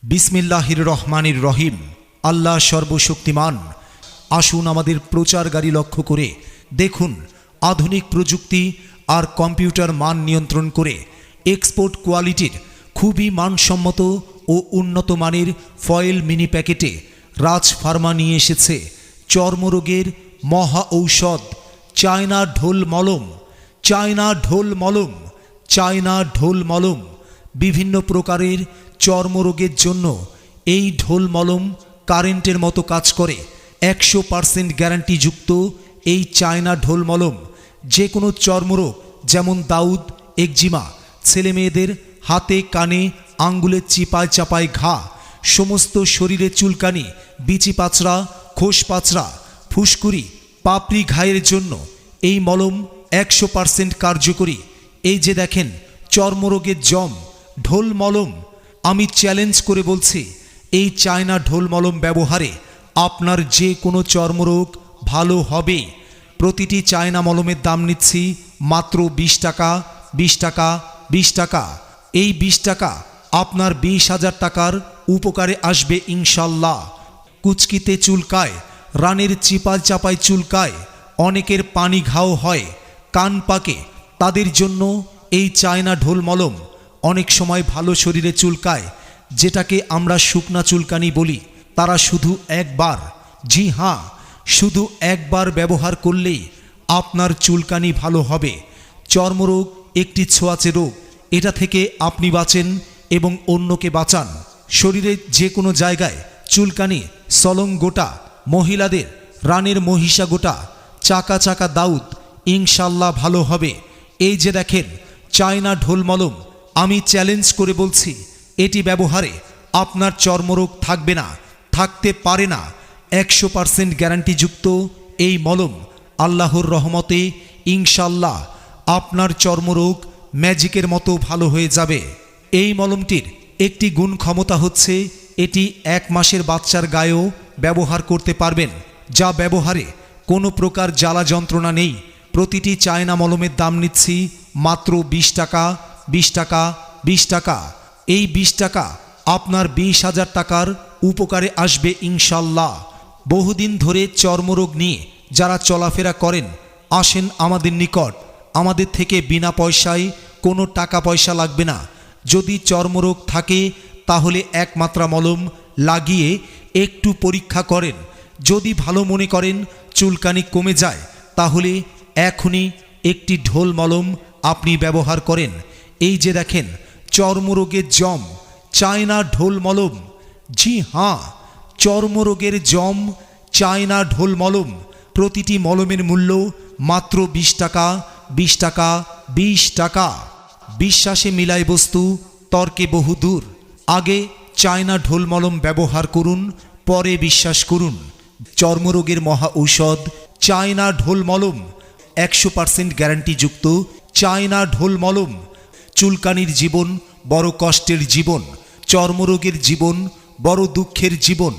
বিসমিল্লাহির রহমানির রহিম। আল্লাহ সর্বশক্তিমান। আসুন আমাদের প্রচারগাড়ি লক্ষ্য করে দেখুন আধুনিক প্রযুক্তি আর কম্পিউটার মান নিয়ন্ত্রণ করে এক্সপোর্ট কোয়ালিটির খুবই মানসম্মত ও উন্নত মানের ফয়েল মিনি প্যাকেটে রাজ ফার্মা নিয়ে এসেছে চর্মরোগের মহা ঔষধ চায়না ঢোল মলম। চায়না ঢোল মলম, চায়না ঢোল মলম। বিভিন্ন প্রকারের চর্মরোগের জন্য এই ঢোল মলম কারেন্টের মতো কাজ করে। 100% গ্যারান্টিযুক্ত এই চায়না ঢোল মলম যে কোনো চর্মরোগ যেমন দাউদ, একজিমা, ছেলেমেয়েদের হাতে কানে আঙ্গুলের চিপায় চাপায় ঘা, সমস্ত শরীরে চুলকানি, বিচি পাচড়া, খোস পাচড়া, ফুসকুড়ি, পাপড়ি ঘায়ের জন্য এই মলম 100% কার্যকরী। এই যে দেখেন চর্মরোগের জম ঢোল মলম। আমি চ্যালেঞ্জ করে বলছি এই চায়না ঢোল মলম ব্যবহারে আপনার যে কোনো চর্মরোগ ভালো হবে। প্রতিটি চায়না মলমের দাম নিচ্ছি মাত্র 20 টাকা, 20 টাকা, 20 টাকা। এই 20 টাকা আপনার 20,000 টাকার উপকারে আসবে ইনশাল্লাহ। কুচকিতে চুলকায়, রানের চিপায় চাপায় চুলকায়, অনেকের পানি ঘাও হয়, কান পাকে, তাদের জন্য এই চায়না ঢোল মলম। অনেক সময় ভালো শরীরে চুলকায়, যেটাকে আমরা শুকনা চুলকানি বলি, তারা শুধু একবার, জি হ্যাঁ, শুধু একবার ব্যবহার করলেই আপনার চুলকানি ভালো হবে। চর্মরোগ একটি ছোঁয়াচে রোগ, এটা থেকে আপনি বাঁচেন এবং অন্যকে বাঁচান। শরীরের যে কোনো জায়গায় চুলকানি, সলং গোটা, মহিলাদের রানের মহিষা গোটা, চাকা চাকা দাউদ ইনশাল্লাহ ভালো হবে। এই যে দেখেন চায়না ঢোল মলম, আমি চ্যালেঞ্জ করে বলছি এটি ব্যবহারে আপনার চর্মরোগ থাকবে না, থাকতে পারে না। 100% গ্যারান্টিযুক্ত এই মলম আল্লাহর রহমতে ইনশাল্লাহ আপনার চর্মরোগ ম্যাজিকের মতো ভালো হয়ে যাবে। এই মলমটির একটি গুণ ক্ষমতা হচ্ছে এটি 1 মাসের বাচ্চার গায়েও ব্যবহার করতে পারবেন, যা ব্যবহারে কোনো প্রকার জ্বালা যন্ত্রণা নেই। প্রতিটি চায়না মলমের দাম নিচ্ছি মাত্র 20 টাকা, 20 টাকা, 20 টাকা। এই 20 টাকা আপনার 20,000 টাকার উপকারে আসবে ইনশাল্লাহ। বহুদিন ধরে চর্মরোগ নিয়ে যারা চলাফেরা করেন, আসেন আমাদের নিকট। আমাদের থেকে বিনা পয়সায় কোনো টাকা পয়সা লাগবে না। যদি চর্মরোগ থাকে তাহলে একমাত্রা মলম লাগিয়ে একটু পরীক্ষা করেন। যদি ভালো মনে করেন চুলকানি কমে যায়, তাহলে এখনই একটি ঢোল মলম আপনি ব্যবহার করেন। এই যে দেখেন চর্মরোগের জম চায়না ঢোল মলম, জি হ্যাঁ, চর্মরোগের জম চায়না ঢোল মলম। প্রতিটি মলমের মূল্য মাত্র 20 টাকা, 20 টাকা, 20 টাকা। বিশ্বাসে মিলায় বস্তু, তর্কে বহুদূর। আগে চায়না ঢোল মলম ব্যবহার করুন, পরে বিশ্বাস করুন। চর্মরোগের মহা ঔষধ চায়না ঢোল মলম, 100% গ্যারান্টিযুক্ত চায়না ঢোল মলম। চুলকানির জীবন বড় কষ্টের জীবন, চর্মরোগের জীবন বড় দুঃখের জীবন।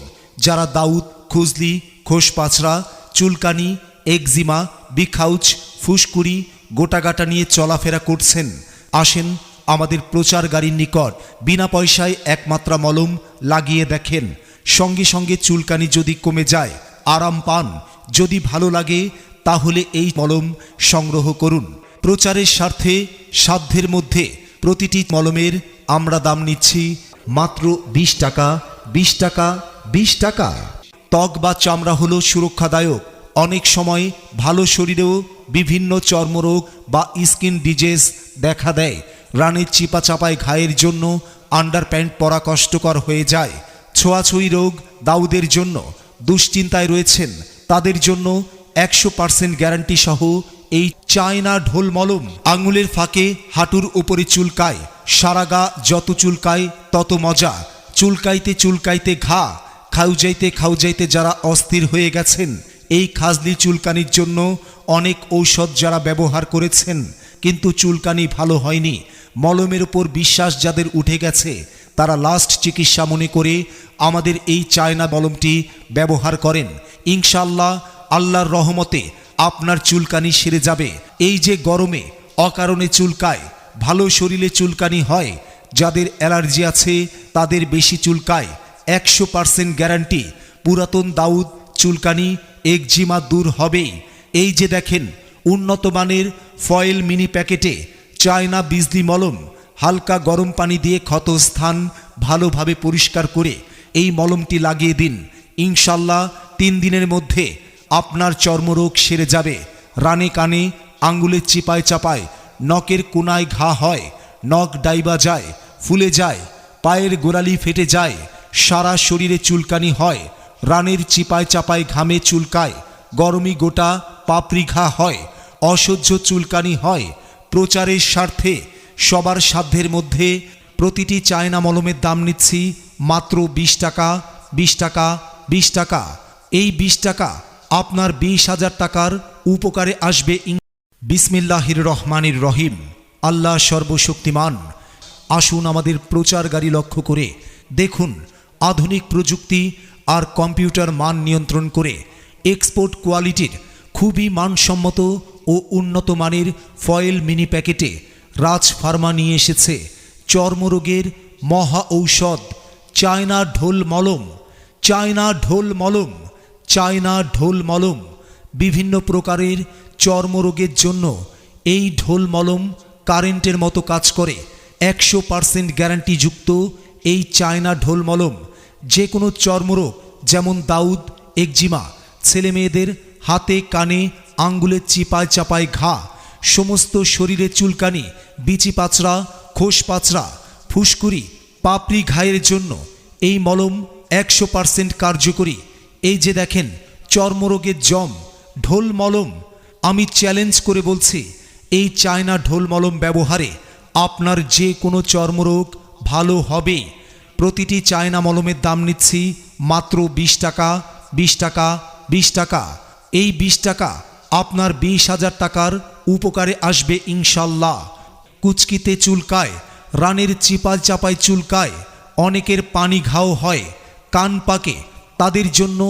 যারা দাউদ, খুজলি, খোস পাচড়া, চুলকানি, একজিমা, বিখাউচ, ফুসকুড়ি, গোটাগাটা নিয়ে চলাফেরা করছেন, আসেন আমাদের প্রচার গাড়ির নিকট। বিনা পয়সায় একমাত্রা মলম লাগিয়ে দেখেন। সঙ্গে সঙ্গে চুলকানি যদি কমে যায়, আরাম পান, যদি ভালো লাগে তাহলে এই মলম সংগ্রহ করুন। প্রচারের স্বার্থে সাধ্যের মধ্যে প্রতিটি মলমের আমরা দাম নিচ্ছি মাত্র 20 টাকা, 20 টাকা, 20 টাকা। ত্বক বা চামড়া হলো সুরক্ষাদায়ক। অনেক সময় ভালো শরীরেও বিভিন্ন চর্মরোগ বা স্কিন ডিজিজ দেখা দেয়। রানের চিপা চাপায় ঘায়ের জন্য আন্ডারপ্যান্ট পরা কষ্টকর হয়ে যায়। ছোঁয়াছুঁই রোগ দাউদের জন্য দুশ্চিন্তায় রয়েছেন, তাদের জন্য 100% গ্যারান্টি সহ এই চায়না ঢোল মলম। আঙুলের ফাঁকে হাঁটুর উপরে চুলকায়, সারা গা যত চুলকায় তত মজা। চুলকাইতে চুলকাইতে ঘা, খাউজাইতে খাউজাইতে যারা অস্থির হয়ে গেছেন, এই খাজলি চুলকানির জন্য অনেক ঔষধ যারা ব্যবহার করেছেন কিন্তু চুলকানি ভালো হয়নি, মলমের উপর বিশ্বাস যাদের উঠে গেছে, তারা লাস্ট চিকিৎসা মনে করে আমাদের এই চায়না মলমটি ব্যবহার করেন। ইনশাল্লাহ আল্লাহর রহমতে আপনার চুলকানি সেরে যাবে। এই যে গরমে অকারণে চুলকায়, ভালো শরীরে চুলকানি হয়, যাদের অ্যালার্জি আছে তাদের বেশি চুলকায়, 100% গ্যারান্টি। পুরাতন দাউদ, চুলকানি, একজিমা দূর হবেই। এই যে দেখেন উন্নত মানের ফয়েল মিনি প্যাকেটে চায়না বিজলি মলম, হালকা গরম পানি দিয়ে ক্ষতস্থান ভালোভাবে পরিষ্কার করে এই মলমটি লাগিয়ে দিন। ইনশাল্লাহ 3 দিনের মধ্যে আপনার চর্মরোগ সেরে যাবে। রানে কানে, আঙ্গুলের চিপায় চাপায়, নখের কোনায় ঘা হয়, নখ ডাইবা যায়, ফুলে যায়, পায়ের গোড়ালি ফেটে যায়, সারা শরীরে চুলকানি হয়, রানের চিপায় চাপায় ঘামে চুলকায়, গরমি গোটা পাপড়ি ঘা হয়, অসহ্য চুলকানি হয়। প্রচারের স্বার্থে সবার সাধ্যের মধ্যে প্রতিটি চায়না মলমের দাম নিচ্ছি মাত্র 20 টাকা, 20 টাকা, 20 টাকা। এই 20 টাকা আপনার 20,000 টাকার উপকারে আসবে। বিসমিল্লাহির রহমানির রহিম। আল্লাহ সর্বশক্তিমান। আসুন আমাদের প্রচার গাড়ি লক্ষ্য করে দেখুন আধুনিক প্রযুক্তি আর কম্পিউটার মান নিয়ন্ত্রণ করে এক্সপোর্ট কোয়ালিটির খুবই মানসম্মত ও উন্নত মানের ফয়েল মিনি প্যাকেটে রাজ ফার্মা নিয়ে এসেছে চর্মরোগের মহা ঔষধ চায়না ঢোল মলম। চায়না ঢোল মলম, চায়না ঢোল মলম। বিভিন্ন প্রকারের চর্মরোগের জন্য এই ঢোল মলম কারেন্টের মতো কাজ করে। 100% গ্যারান্টিযুক্ত এই চায়না ঢোল মলম যে কোনো চর্মরোগ যেমন দাউদ, একজিমা, ছেলেমেয়েদের হাতে কানে আঙ্গুলের চিপায় চাপায় ঘা, সমস্ত শরীরে চুলকানি, বিচি পাচড়া, খোস পাচড়া, ফুসকুড়ি, পাপড়ি ঘায়ের জন্য এই মলম 100% কার্যকরী। এই যে দেখেন চর্মরোগের জম ঢোল মলম। আমি চ্যালেঞ্জ করে বলছি এই চায়না ঢোল মলম ব্যবহারে আপনার যে কোনো চর্মরোগ ভালো হবে। প্রতিটি চায়না মলমের দাম নিচ্ছি মাত্র 20 টাকা, 20 টাকা, 20 টাকা। এই 20 টাকা আপনার 20,000 টাকার উপকারে আসবে ইনশাল্লাহ। কুচকিতে চুলকায়, রানের চিপায় চাপায় চুলকায়, অনেকের পানি ঘাও হয়, কান পাকে, তাদের জন্য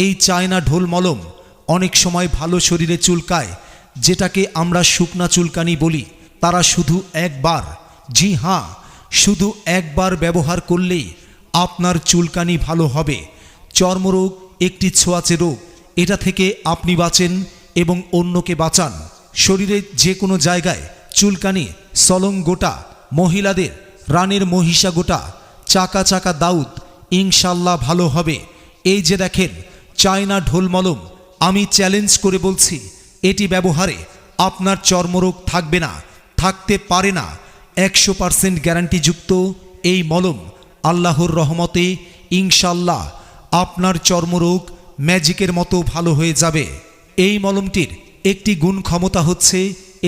এই চায়না ঢোল মলম। অনেক সময় ভালো শরীরে চুলকায়, যেটাকে আমরা শুকনা চুলকানি বলি, তারা শুধু একবার, জি হ্যাঁ, শুধু একবার ব্যবহার করলেই আপনার চুলকানি ভালো হবে। চর্মরোগ একটি ছোঁয়াচে রোগ, এটা থেকে আপনি বাঁচেন এবং অন্যকে বাঁচান। শরীরের যে কোনো জায়গায় চুলকানি, সলং গোটা, মহিলাদের রানের মহিষা গোটা, চাকা চাকা দাউদ ইনশাল্লাহ ভালো হবে। এই যে দেখেন চায়না ঢোল মলম, আমি চ্যালেঞ্জ করে বলছি এটি ব্যবহারে আপনার চর্মরোগ থাকবে না, থাকতে পারে না। 100% গ্যারান্টিযুক্ত এই মলম আল্লাহর রহমতে ইনশাল্লাহ আপনার চর্মরোগ ম্যাজিকের মতো ভালো হয়ে যাবে। এই মলমটির একটি গুণ ক্ষমতা হচ্ছে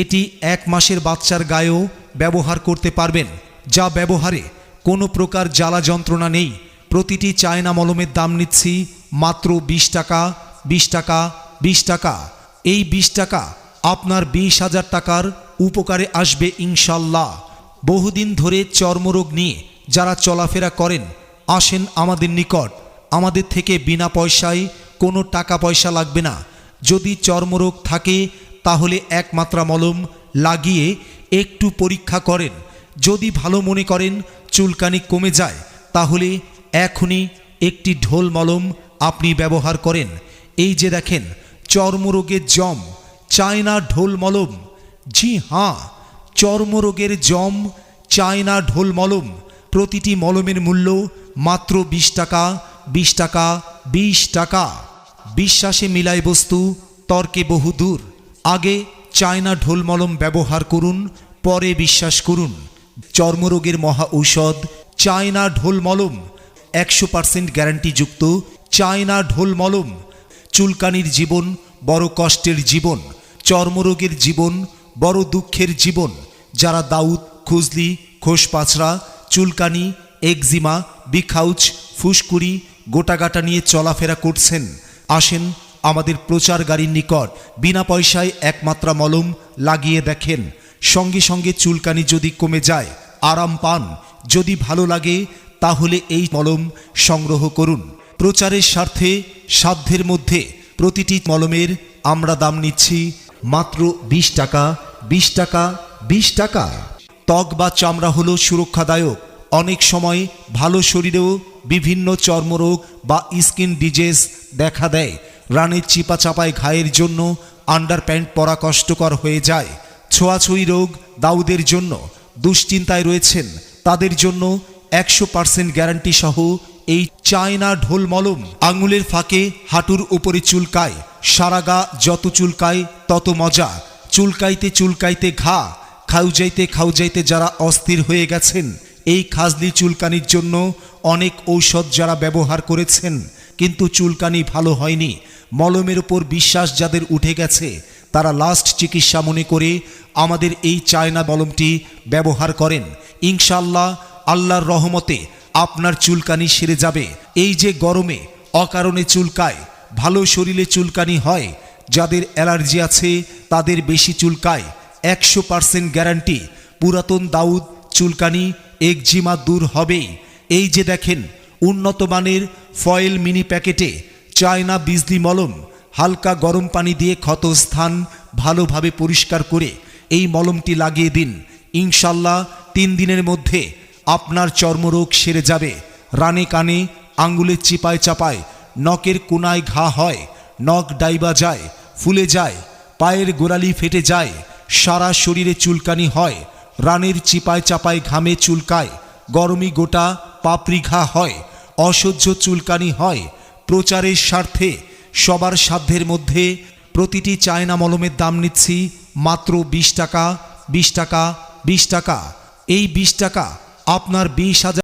এটি 1 মাসের বাচ্চার গায়েও ব্যবহার করতে পারবেন, যা ব্যবহারে কোনো প্রকার জ্বালা যন্ত্রণা নেই। প্রতিটি চায়না মলমের দাম নিচ্ছি মাত্র 20 টাকা, 20 টাকা, 20 টাকা। এই 20 টাকা আপনার 20,000 টাকার উপকারে আসবে ইনশাল্লাহ। বহুদিন ধরে চর্মরোগ নিয়ে যারা চলাফেরা করেন আসেন আমাদের নিকট। আমাদের থেকে বিনা পয়সায় কোনো টাকা পয়সা লাগবে না। যদি চর্মরোগ থাকে তাহলে একমাত্রা মলম লাগিয়ে একটু পরীক্ষা করেন। যদি ভালো মনে করেন চুলকানি কমে যায় তাহলে এখনই একটি ঢোল মলম আপনি ব্যবহার করেন। এই যে দেখেন চর্মরোগের জম চায়না ঢোল মলম, জি হ্যাঁ, চর্মরোগের জম চায়না ঢোল মলম। প্রতিটি মলমের মূল্য মাত্র 20 টাকা, 20 টাকা, 20 টাকা। বিশ্বাসে মিলায় বস্তু, তর্কে বহুদূর। আগে চায়না ঢোল মলম ব্যবহার করুন, পরে বিশ্বাস করুন। চর্মরোগের মহা ঔষধ চায়না ঢোল মলম, 100% গ্যারান্টিযুক্ত চায়না ঢোল মলম। চুলকানির জীবন বড় কষ্টের জীবন, চর্মরোগের জীবন বড় দুঃখের জীবন। যারা দাউদ, খুজলি, খোস পাচড়া, চুলকানি, একজিমা, বিখাউচ, ফুসকুড়ি, গোটাগাটা নিয়ে চলাফেরা করছেন, আসেন আমাদের প্রচার গাড়ির নিকট। বিনা পয়সায় একমাত্রা মলম লাগিয়ে দেখেন। সঙ্গে সঙ্গে চুলকানি যদি কমে যায়, আরাম পান, যদি ভালো লাগে তাহলে এই মলম সংগ্রহ করুন। প্রচারের স্বার্থে সাধ্যের মধ্যে প্রতিটি মলমের আমরা দাম নিচ্ছি মাত্র 20 টাকা, 20 টাকা, 20 টাকা। ত্বক বা চামড়া হলো সুরক্ষাদায়ক। অনেক সময় ভালো শরীরেও বিভিন্ন চর্মরোগ বা স্কিন ডিজিজ দেখা দেয়। রানের চিপা চাপায় ঘায়ের জন্য আন্ডারপ্যান্ট পরা কষ্টকর হয়ে যায়। ছোঁয়াছুঁই রোগ দাউদের জন্য দুশ্চিন্তায় রয়েছেন, তাদের জন্য 100% গ্যারান্টি সহ এই চায়না ঢোল মলম। আঙুলের ফাঁকে হাঁটুর উপরে চুলকায়, সারা গা যত চুলকায় তত মজা। চুলকাইতে চুলকাইতে ঘা, খাউজাইতে খাউজাইতে যারা অস্থির হয়ে গেছেন, এই খাজলি চুলকানির জন্য অনেক ঔষধ যারা ব্যবহার করেছেন কিন্তু চুলকানি ভালো হয়নি, মলমের উপর বিশ্বাস যাদের উঠে গেছে, তারা লাস্ট চিকিৎসা মনে করে আমাদের এই চায়না মলমটি ব্যবহার করেন। ইনশাআল্লাহ আল্লাহর রহমতে আপনার চুলকানি সেরে যাবে। এই যে গরমে অকারণে চুলকায়, ভালো শরীরে চুলকানি হয়, যাদের অ্যালার্জি আছে তাদের বেশি চুলকায়, 100% গ্যারান্টি পুরাতন দাউদ চুলকানি একজিমা দূর হবেই। এই যে দেখেন উন্নত মানের ফয়েল মিনি প্যাকেটে চায়না বিজলি মলম, হালকা গরম পানি দিয়ে ক্ষত স্থান ভালোভাবে পরিষ্কার করে এই মলমটি লাগিয়ে দিন। ইনশাল্লাহ 3 দিনের মধ্যে আপনার চর্মরোগ সেরে যাবে। রানে কানে, আঙ্গুলের চিপায় চাপায়, নখের কোনায় ঘা হয়, নখ ডাইবা যায়, ফুলে যায়, পায়ের গোড়ালি ফেটে যায়, সারা শরীরে চুলকানি হয়, রানের চিপায় চাপায় ঘামে চুলকায়, গরমি গোটা পাপড়ি ঘা হয়, অসহ্য চুলকানি হয়। প্রচারের স্বার্থে সবার সাধ্যের মধ্যে প্রতিটি চায়না মলমের দাম নিচ্ছি মাত্র 20 টাকা, 20 টাকা, 20 টাকা। এই 20 টাকা আপনার 20,000